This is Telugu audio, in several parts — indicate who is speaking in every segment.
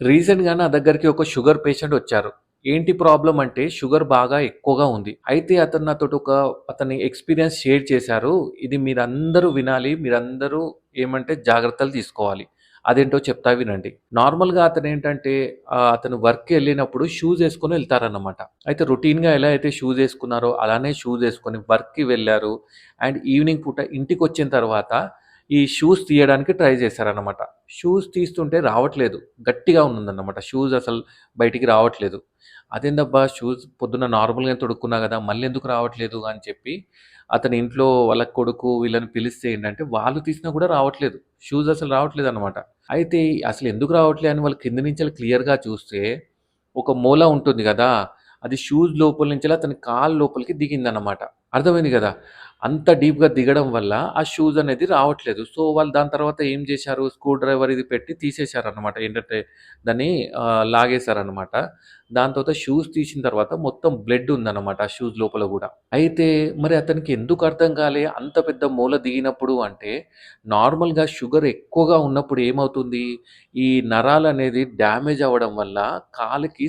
Speaker 1: రీసెంట్‌గా నా దగ్గరికి ఒక షుగర్ పేషెంట్ వచ్చారు. ఏంటి ప్రాబ్లమ్ అంటే షుగర్ బాగా ఎక్కువగా ఉంది. అయితే అతను నాతోటి అతని ఎక్స్‌పీరియన్స్ షేర్ చేశారు. ఇది మీరందరూ వినాలి. మీరందరూ ఏమంటే జాగ్రత్తలు తీసుకోవాలి. అదేంటో చెప్తా వినండి. నార్మల్‌గా అతనేంటంటే అతను వర్క్‌కెళ్ళినప్పుడు షూస్ ఏసుకొని ఎళ్తారన్నమాట. అయితే రొటీన్‌గా ఎలా అయితే షూస్ ఏసుకున్నారో అలానే షూస్ ఏసుకొని వర్క్‌కి వెళ్లారు. అండ్ ఈవినింగ్ పూట ఇంటికొచ్చిన తర్వాత ఈ షూస్ తీయడానికి ట్రై చేశారన్నమాట. షూస్ తీస్తుంటే రావట్లేదు. గట్టిగా ఉందన్నమాట. షూస్ అసలు బయటికి రావట్లేదు. అదేందబ్బా! షూస్ పొద్దున్న నార్మల్‌గానే తొడుక్కున్నా గదా! మళ్ళెందుకు రావట్లేదు అని చెప్పి అతని ఇంట్లో వాళ్ళ కొడుకు వీళ్ళని పిలిస్తే ఏంటంటే, వాళ్ళు తీసినా గూడా రావట్లేదు. షూస్ అసలు రావట్లేదన్నమాట. అయితే అసలెందుకు రావట్లే అని వాళ్ళు కింద నుంచెల్లి క్లియర్‌గా చూస్తే, ఒక మూల ఉంటుంది గదా! అది షూస్ లోపల నుంచెల్లి అతని కాలు లోపలికి దిగిందన్నమాట. అర్థమైంది గదా! అంత డీప్‌గా దిగడం వల్ల ఆ షూస్ అనేది రావట్లేదు. సో, వాళ్ళు దాని తర్వాత ఏం జేశారు, స్క్రూ డ్రైవర్ ఇది పెట్టి తీసేశారన్నమాట. ఏంటంటే దాన్ని లాగేశారన్నమాట. దాని తర్వాత షూస్ తీసిన తర్వాత మొత్తం బ్లడ్ ఉందన్నమాట ఆ షూస్ లోపల గూడా. అయితే మరి అతనికి ఎందుకు అర్థం కాలే అంత పెద్ద మూల దిగినప్పుడు అంటే, నార్మల్‌గా షుగర్ ఎక్కువగా ఉన్నప్పుడు ఏమవుతుంది, ఈ నరాలనేది డ్యామేజ్ అవ్వడం వల్ల కాలికి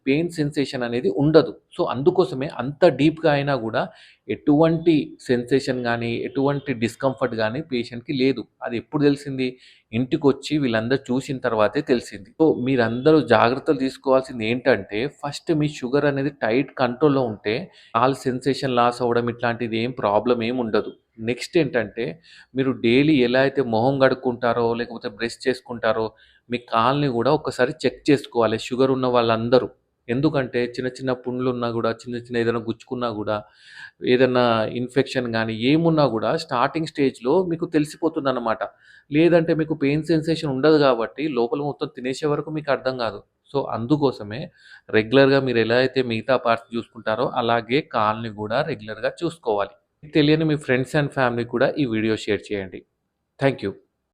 Speaker 1: పెయిన్ సెన్సేషన్ అనేది ఉండదు. సో, అందుకోసమే అంత డీప్‌గా అయినా గూడా ఎటువంటి సెన్సేషన్ గాని, ఎటువంటి డిస్కంఫర్ట్ గాని పేషెంట్‌కి లేదు. అది ఎప్పుడు తెలిసింది? ఇంటికొచ్చి వీళ్ళందరూ చూసిన తర్వాతే తెలిసింది. సో, మీరందరూ జాగ్రత్తలు తీసుకోవాల్సింది ఏంటంటే, ఫస్ట్ మీ షుగర్ అనేది టైట్ కంట్రోల్‌లో ఉంటే, కాలు సెన్సేషన్ లాస్ అవ్వడం ఇట్లాంటిది ఏం ప్రాబ్లమ్ ఏమి ఉండదు. నెక్స్ట్ ఏంటంటే, మీరు డైలీ ఎలా అయితే మొహం కడుక్కుంటారో, లేకపోతే బ్రష్ చేసుకుంటారో, మీ కాలుని గూడా ఒక్కసారి చెక్ చేసుకోవాలి షుగర్ ఉన్న వాళ్ళందరూ. ఎందుకంటే, చిన్న చిన్న పుండ్లున్నా గూడా, చిన్న చిన్న ఏదైనా గుచ్చుకున్నా గూడా, ఏదన్నా ఇన్ఫెక్షన్ గానీ, ఏమున్నా గూడా స్టార్టింగ్ స్టేజ్‌లో మీకు తెలిసిపోతుందనమాట. లేదంటే మీకు పెయిన్ సెన్సేషన్ ఉండదు గాబట్టి, లోపల మొత్తం తినేసే వరకు మీకు అర్థం గాదు. సో, అందుకోసమే రెగ్యులర్‌గా మీరెలా అయితే మిగతా పార్ట్స్ జూసుకుంటారో, అలాగే కాలుని గూడా రెగ్యులర్‌గా చూసుకోవాలి. తెలియని మీ ఫ్రెండ్స్ అండ్ ఫ్యామిలీకి కూడా ఈ వీడియో షేర్ చేయండి. Thank you.